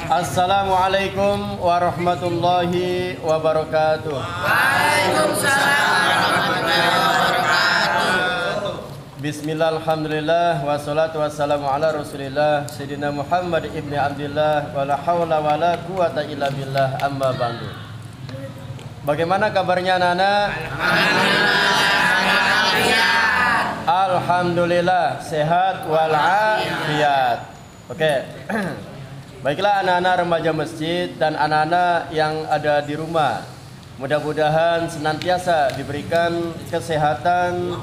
Assalamualaikum warahmatullahi wabarakatuh. Waalaikumsalam warahmatullahi wabarakatuh. Bismillah, alhamdulillah, wassalatu wassalamu ala rasulillah Sayyidina Muhammad ibni Abdillah, wa la hawla wa la quwata illa billah, amma ba'du. Bagaimana kabarnya anak-anak? Alhamdulillah, sehat walafiat. Oke. Baiklah anak-anak remaja masjid dan anak-anak yang ada di rumah, mudah-mudahan senantiasa diberikan kesehatan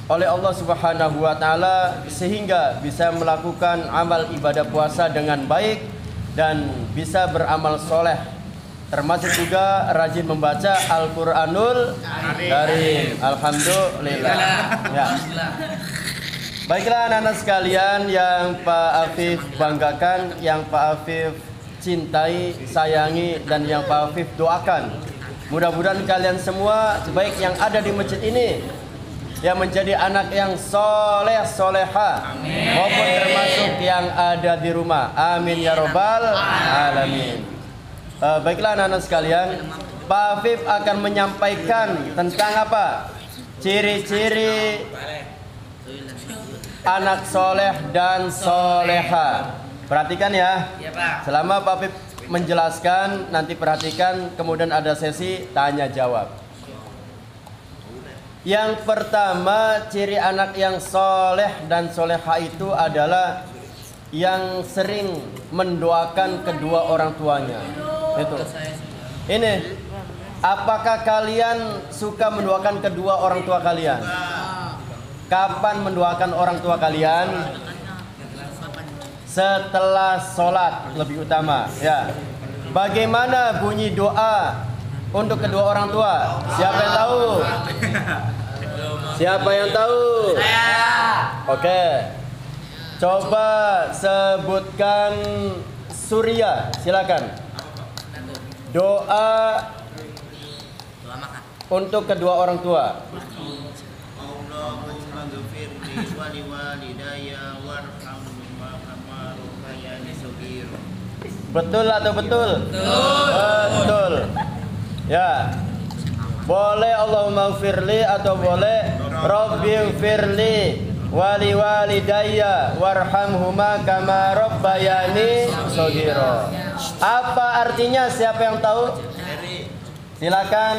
oleh Allah Subhanahu wa taala sehingga bisa melakukan amal ibadah puasa dengan baik dan bisa beramal soleh, termasuk juga rajin membaca Al-Qur'anul Karim. Alhamdulillah. Ya. Baiklah anak-anak sekalian yang Pak Afif banggakan, yang Pak Afif cintai, sayangi, dan yang Pak Afif doakan. Mudah-mudahan kalian semua, baik yang ada di masjid ini, yang menjadi anak yang soleh soleha, maupun termasuk yang ada di rumah. Amin ya robbal alamin. Baiklah anak-anak sekalian, Pak Afif akan menyampaikan tentang apa? Ciri-ciri anak soleh dan soleha. Perhatikan ya. Selama Pak Afif menjelaskan, nanti perhatikan, kemudian ada sesi tanya jawab. Yang pertama, ciri anak yang soleh dan soleha itu adalah yang sering mendoakan kedua orang tuanya. Itu. Ini. Apakah kalian suka mendoakan kedua orang tua kalian? Kapan mendoakan orang tua kalian? Setelah sholat lebih utama ya. Bagaimana bunyi doa untuk kedua orang tua? Siapa yang tahu? Siapa yang tahu? Oke. Coba sebutkan Surya, silakan. Doa untuk kedua orang tua. Betul atau betul? Betul. Ya. Boleh Allahumma firli atau boleh Rabbi firli wali walidayya warhamhuma kama rabbayani shaghira. Apa artinya? Siapa yang tahu? Silakan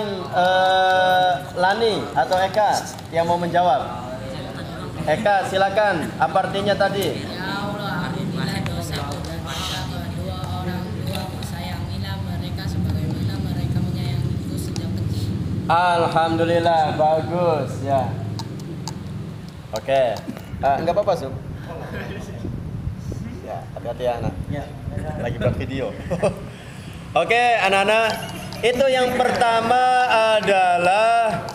Lani atau Eka yang mau menjawab. Eka silakan. Apa artinya tadi? Ya Allah, ampunilah dosaku dan dosa kedua orang tuaku. Sayangilah mereka sebagaimana mereka menyayangiku sejak kecil. Alhamdulillah, bagus ya. Oke. Enggak apa-apa, Sub. Ya, hati-hati ya anak. Lagi buat video. Oke, anak-anak. Itu yang pertama adalah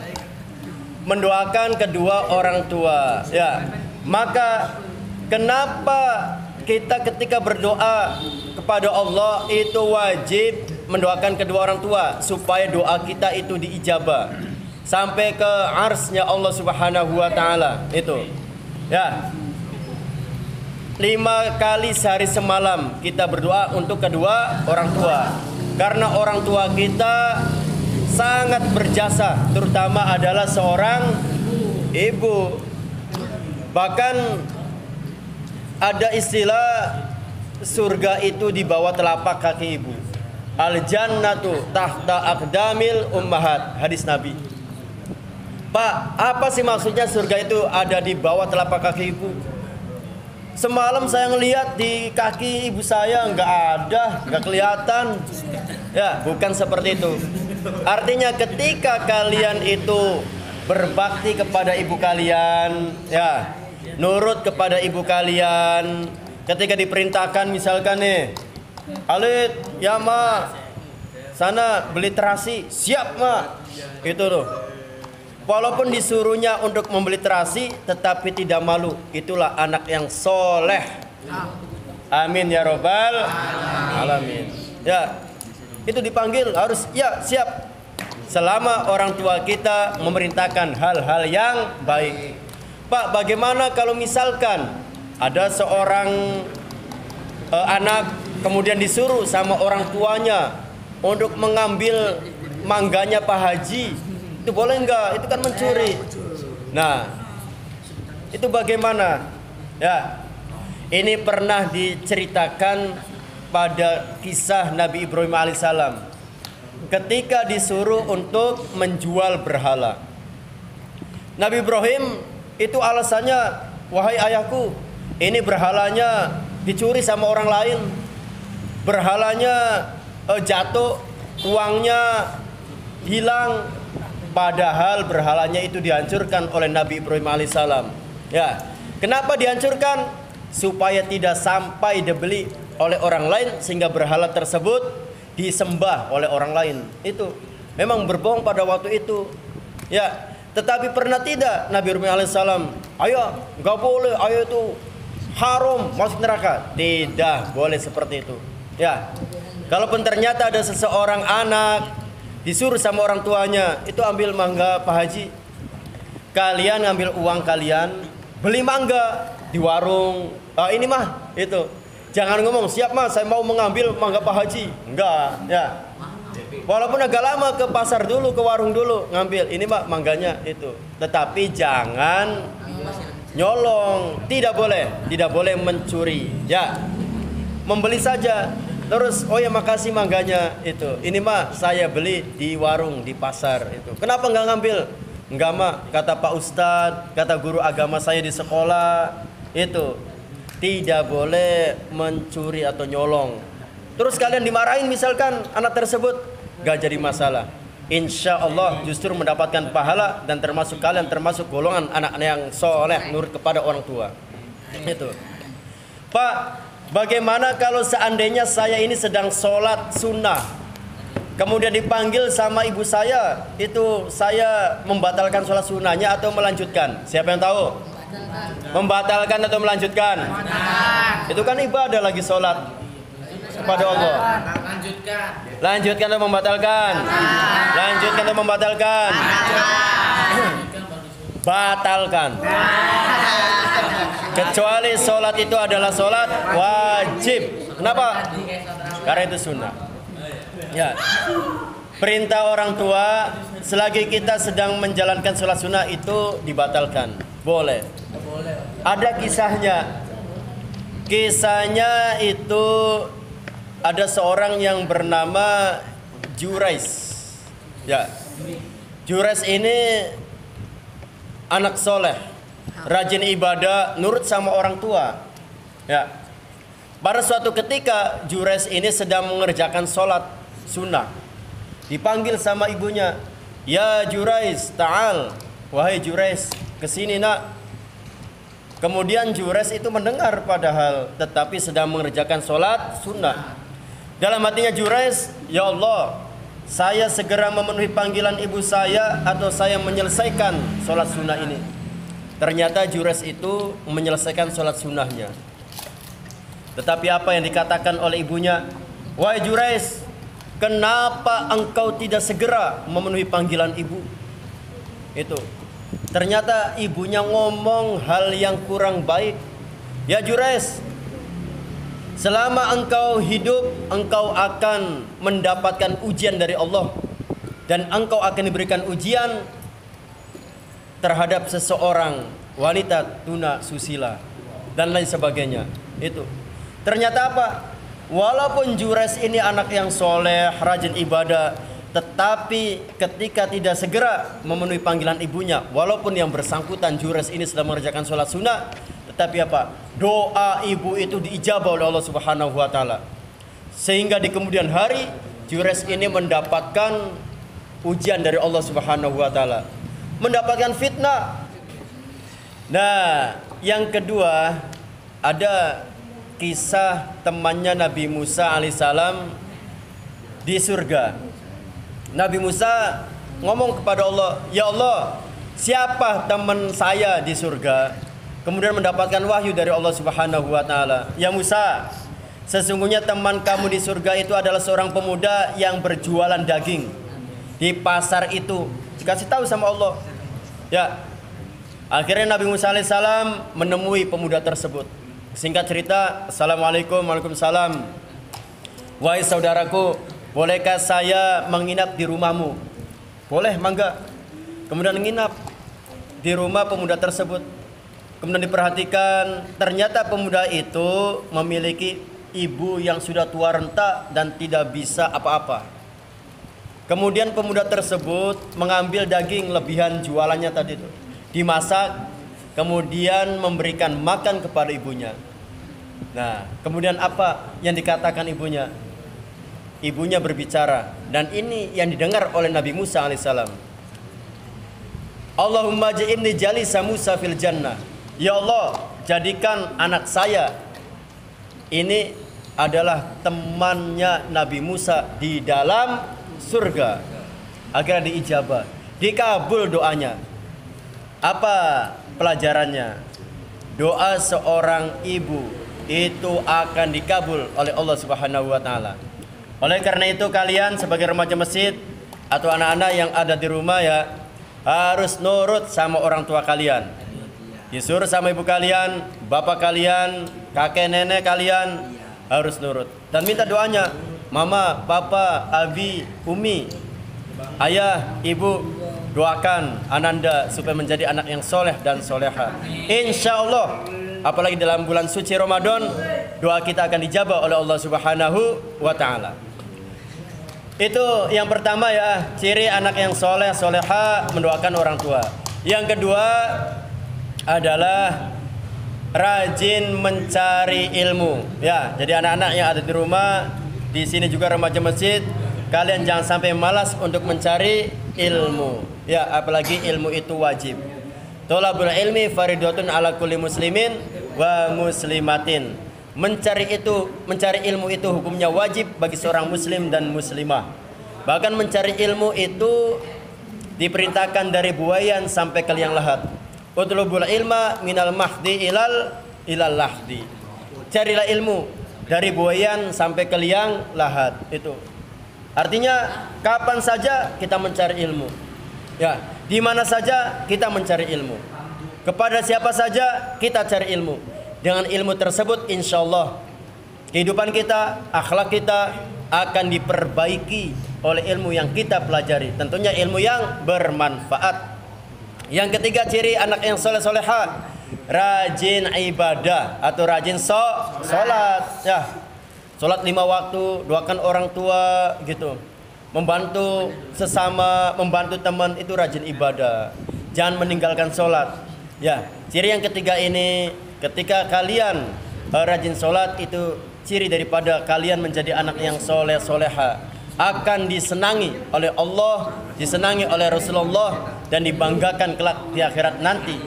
mendoakan kedua orang tua ya. Maka kenapa kita ketika berdoa kepada Allah itu wajib mendoakan kedua orang tua supaya doa kita itu diijabah sampai ke arsy-Nya Allah Subhanahu wa taala itu ya. 5 kali sehari semalam kita berdoa untuk kedua orang tua, karena orang tua kita sangat berjasa, terutama adalah seorang ibu. Bahkan ada istilah surga itu di bawah telapak kaki ibu. Al-jannatu tahta aqdamil ummahat, hadis Nabi. Pak, apa sih maksudnya surga itu ada di bawah telapak kaki ibu? Semalam saya ngelihat di kaki ibu saya nggak ada, nggak kelihatan. Ya, bukan seperti itu. Artinya ketika kalian itu berbakti kepada ibu kalian, ya, nurut kepada ibu kalian, ketika diperintahkan misalkan nih, Alit, ya ma, sana beli terasi, siap ma, itu tuh. walaupun disuruhnya untuk membeli terasi tetapi tidak malu. Itulah anak yang soleh. Amin ya robbal alamin. Ya, itu dipanggil harus ya siap. Selama orang tua kita memerintahkan hal-hal yang baik. Pak, bagaimana kalau misalkan ada seorang anak kemudian disuruh sama orang tuanya untuk mengambil mangganya Pak Haji, itu boleh enggak? Itu kan mencuri. Nah, itu bagaimana? Ya, ini pernah diceritakan pada kisah Nabi Ibrahim alaihissalam ketika disuruh untuk menjual berhala. Nabi Ibrahim itu alasannya, wahai ayahku, ini berhalanya dicuri sama orang lain, berhalanya jatuh, uangnya hilang, padahal berhalanya itu dihancurkan oleh Nabi Ibrahim alaihissalam. Ya, kenapa dihancurkan? Supaya tidak sampai dibeli oleh orang lain sehingga berhala tersebut disembah oleh orang lain. Itu memang berbohong pada waktu itu. Ya, tetapi pernah tidak Nabi Ibrahim alaihissalam, ayo nggak boleh, ayo itu haram, masuk neraka. Tidak boleh seperti itu. Ya, kalaupun ternyata ada seseorang anak disuruh sama orang tuanya, itu ambil mangga Pak Haji, kalian ngambil uang kalian beli mangga di warung. Ini mah itu jangan ngomong siap mas saya mau mengambil mangga Pak Haji, enggak ya. Walaupun agak lama ke pasar dulu, ke warung dulu ngambil, ini mah mangganya itu. Tetapi jangan nyolong, tidak boleh mencuri. Ya, membeli saja. Terus, oh ya makasih mangganya itu. Ini mah saya beli di warung, di pasar itu. Kenapa nggak ngambil? Enggak mah, kata Pak Ustadz, kata guru agama saya di sekolah itu. Tidak boleh mencuri atau nyolong. Terus kalian dimarahin misalkan anak tersebut, gak jadi masalah. Insya Allah justru mendapatkan pahala dan termasuk kalian termasuk golongan anak yang soleh nurut kepada orang tua. Itu. Pak, bagaimana kalau seandainya saya ini sedang sholat sunnah, kemudian dipanggil sama ibu saya, itu saya membatalkan sholat sunnahnya atau melanjutkan? Siapa yang tahu? Membatalkan atau melanjutkan? Itu kan ibadah lagi sholat kepada Allah. Lanjutkan atau membatalkan? Lanjutkan atau membatalkan? Batalkan. Kecuali sholat itu adalah sholat wajib. Kenapa? Karena itu sunnah. Ya. Perintah orang tua selagi kita sedang menjalankan sholat sunnah itu dibatalkan. Boleh. Ada kisahnya. Kisahnya itu ada seorang yang bernama Jurais. Ya. Jurais ini anak soleh, rajin ibadah, nurut sama orang tua. Ya. Pada suatu ketika Jurais ini sedang mengerjakan sholat sunnah. Dipanggil sama ibunya, ya Jurais, ta'al. Wahai Jurais, kesini nak. Kemudian Jurais itu mendengar padahal, tetapi sedang mengerjakan sholat sunnah. Dalam hatinya Jurais, ya Allah, saya segera memenuhi panggilan ibu saya atau saya menyelesaikan sholat sunnah ini. Ternyata Jurais itu menyelesaikan sholat sunnahnya. Tetapi apa yang dikatakan oleh ibunya? Wahai Jurais, kenapa engkau tidak segera memenuhi panggilan ibu? Itu. Ternyata ibunya ngomong hal yang kurang baik. Ya Jurais, selama engkau hidup, engkau akan mendapatkan ujian dari Allah. Dan engkau akan diberikan ujian terhadap seseorang wanita tuna susila dan lain sebagainya. Itu. Ternyata apa? Walaupun Jurais ini anak yang soleh, rajin ibadah, tetapi ketika tidak segera memenuhi panggilan ibunya, walaupun yang bersangkutan Jurais ini sedang mengerjakan sholat sunnah, tetapi apa? Doa ibu itu diijabah oleh Allah Subhanahu wa taala. Sehingga di kemudian hari Jurais ini mendapatkan ujian dari Allah Subhanahu wa taala. Mendapatkan fitnah. Nah, yang kedua ada kisah temannya Nabi Musa alaihissalam di surga. Nabi Musa ngomong kepada Allah, ya Allah, siapa teman saya di surga? Kemudian mendapatkan wahyu dari Allah Subhanahu wa taala. Ya Musa, sesungguhnya teman kamu di surga itu adalah seorang pemuda yang berjualan daging di pasar itu. Dikasih tahu sama Allah. Ya. Akhirnya Nabi Musa alaihissalam menemui pemuda tersebut. Singkat cerita, Assalamualaikum, Waalaikumsalam. Wahai saudaraku, bolehkah saya menginap di rumahmu? Boleh, mangga. Kemudian menginap di rumah pemuda tersebut. Kemudian diperhatikan, ternyata pemuda itu memiliki ibu yang sudah tua renta dan tidak bisa apa-apa. Kemudian pemuda tersebut mengambil daging lebihan jualannya tadi itu, dimasak, kemudian memberikan makan kepada ibunya. Nah, kemudian apa yang dikatakan ibunya? Ibunya berbicara, dan ini yang didengar oleh Nabi Musa alaihissalam. Allahumma ja'inni jalisa Musa fil jannah. Ya Allah, jadikan anak saya ini adalah temannya Nabi Musa di dalam surga. Akhirnya diijabah, dikabul doanya. Apa pelajarannya? Doa seorang ibu itu akan dikabul oleh Allah Subhanahu wa taala. Oleh karena itu kalian sebagai remaja masjid atau anak-anak yang ada di rumah ya harus nurut sama orang tua kalian. Disuruh sama ibu kalian, bapak kalian, kakek nenek kalian harus nurut. Dan minta doanya, mama, papa, abi, umi, ayah, ibu, doakan Ananda supaya menjadi anak yang soleh dan soleha. Insya Allah, apalagi dalam bulan suci Ramadan, doa kita akan dijabah oleh Allah Subhanahu wa taala. Itu yang pertama ya, ciri anak yang soleh, soleha, mendoakan orang tua. Yang kedua adalah rajin mencari ilmu. Ya, jadi anak-anak yang ada di rumah, di sini juga remaja masjid, kalian jangan sampai malas untuk mencari ilmu. Ya, apalagi ilmu itu wajib. Thalabul ilmi fardhatun ala kulli muslimin wa muslimatin. Mencari ilmu itu hukumnya wajib bagi seorang muslim dan muslimah. Bahkan mencari ilmu itu diperintahkan dari buayan sampai ke liang lahat. Utlubul ilma minal mahdi ilal lahdi. Carilah ilmu dari buayan sampai ke liang lahat. Itu artinya kapan saja kita mencari ilmu. Ya, di mana saja kita mencari ilmu. Kepada siapa saja kita cari ilmu. Dengan ilmu tersebut insya Allah kehidupan kita, akhlak kita akan diperbaiki oleh ilmu yang kita pelajari. Tentunya ilmu yang bermanfaat. Yang ketiga ciri anak yang soleh soleha, rajin ibadah atau rajin sholat. Ya, sholat 5 waktu, doakan orang tua gitu. Membantu sesama, membantu teman itu rajin ibadah. Jangan meninggalkan sholat. Ya, ciri yang ketiga ini, ketika kalian rajin sholat itu ciri daripada kalian menjadi anak yang soleh soleha, akan disenangi oleh Allah, disenangi oleh Rasulullah, dan dibanggakan kelak di akhirat nanti.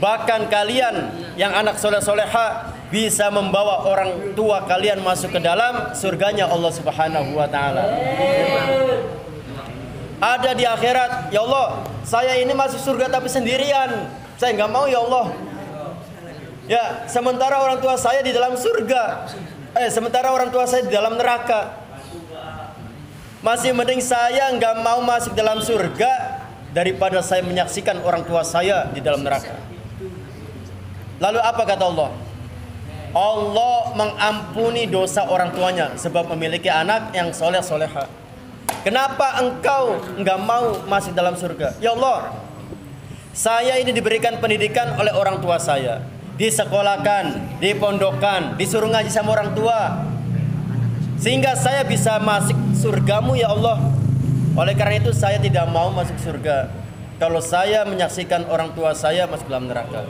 Bahkan kalian yang anak soleh soleha bisa membawa orang tua kalian masuk ke dalam surganya Allah Subhanahu wa taala. Ada di akhirat, ya Allah, saya ini masuk surga tapi sendirian. Saya nggak mau ya Allah. Ya, sementara orang tua saya di dalam surga. Sementara orang tua saya di dalam neraka. Masih mending saya nggak mau masuk dalam surga daripada saya menyaksikan orang tua saya di dalam neraka. Lalu apa kata Allah? Allah mengampuni dosa orang tuanya sebab memiliki anak yang soleh soleha. Kenapa engkau nggak mau masuk dalam surga? Ya Allah, saya ini diberikan pendidikan oleh orang tua saya, disekolahkan, dipondokkan, disuruh ngaji sama orang tua, sehingga saya bisa masuk surgamu ya Allah. Oleh karena itu saya tidak mau masuk surga kalau saya menyaksikan orang tua saya masuk dalam neraka.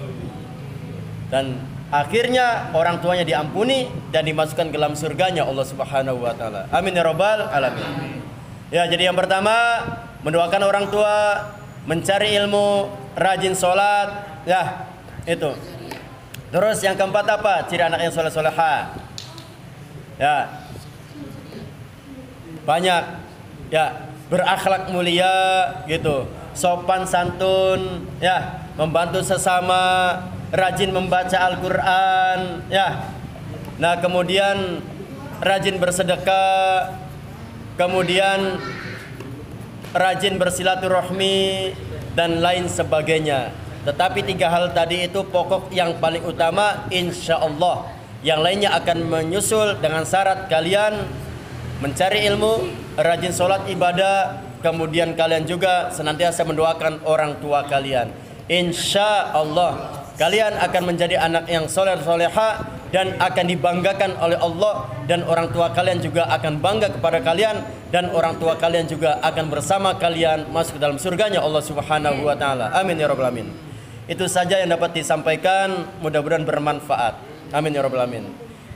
Dan akhirnya orang tuanya diampuni dan dimasukkan ke dalam surganya Allah Subhanahu wa taala. Amin ya rabbal alamin. Ya, jadi yang pertama mendoakan orang tua, mencari ilmu, rajin sholat, ya itu. Terus yang keempat apa? Ciri anak yang soleh soleha. Ya, banyak ya berakhlak mulia gitu, sopan santun, ya, membantu sesama, rajin membaca Al-Qur'an, ya. Nah, kemudian rajin bersedekah, kemudian rajin bersilaturahmi dan lain sebagainya. Tetapi 3 hal tadi itu pokok yang paling utama, insya Allah. Yang lainnya akan menyusul dengan syarat kalian mencari ilmu, rajin sholat ibadah, kemudian kalian juga senantiasa mendoakan orang tua kalian. Insya Allah kalian akan menjadi anak yang soleh soleha dan akan dibanggakan oleh Allah, dan orang tua kalian juga akan bangga kepada kalian, dan orang tua kalian juga akan bersama kalian masuk ke dalam surganya Allah Subhanahu wa taala. Amin ya rabbal alamin. Itu saja yang dapat disampaikan, mudah-mudahan bermanfaat. Amin ya rabbal alamin.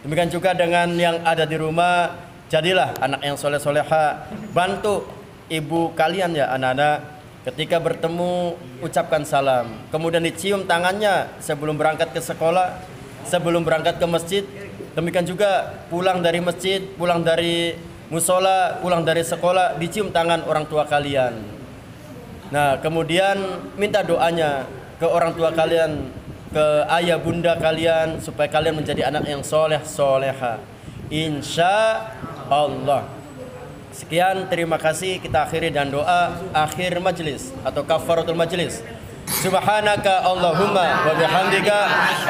Demikian juga dengan yang ada di rumah, jadilah anak yang soleh soleha, bantu ibu kalian ya anak-anak. Ketika bertemu ucapkan salam, kemudian dicium tangannya sebelum berangkat ke sekolah, sebelum berangkat ke masjid. Demikian juga pulang dari masjid, pulang dari musola, pulang dari sekolah, dicium tangan orang tua kalian. Nah, kemudian minta doanya ke orang tua kalian, ke ayah bunda kalian, supaya kalian menjadi anak yang soleh soleha, insya Allah. Sekian, terima kasih. Kita akhiri dan doa akhir majlis atau kafaratul majlis. Subhanaka Allahumma wa bihamdika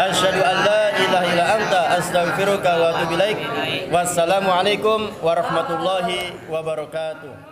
asyhadu an la ilaha illa anta astaghfiruka wa atubu ilaik. Wassalamualaikum warahmatullahi wabarakatuh.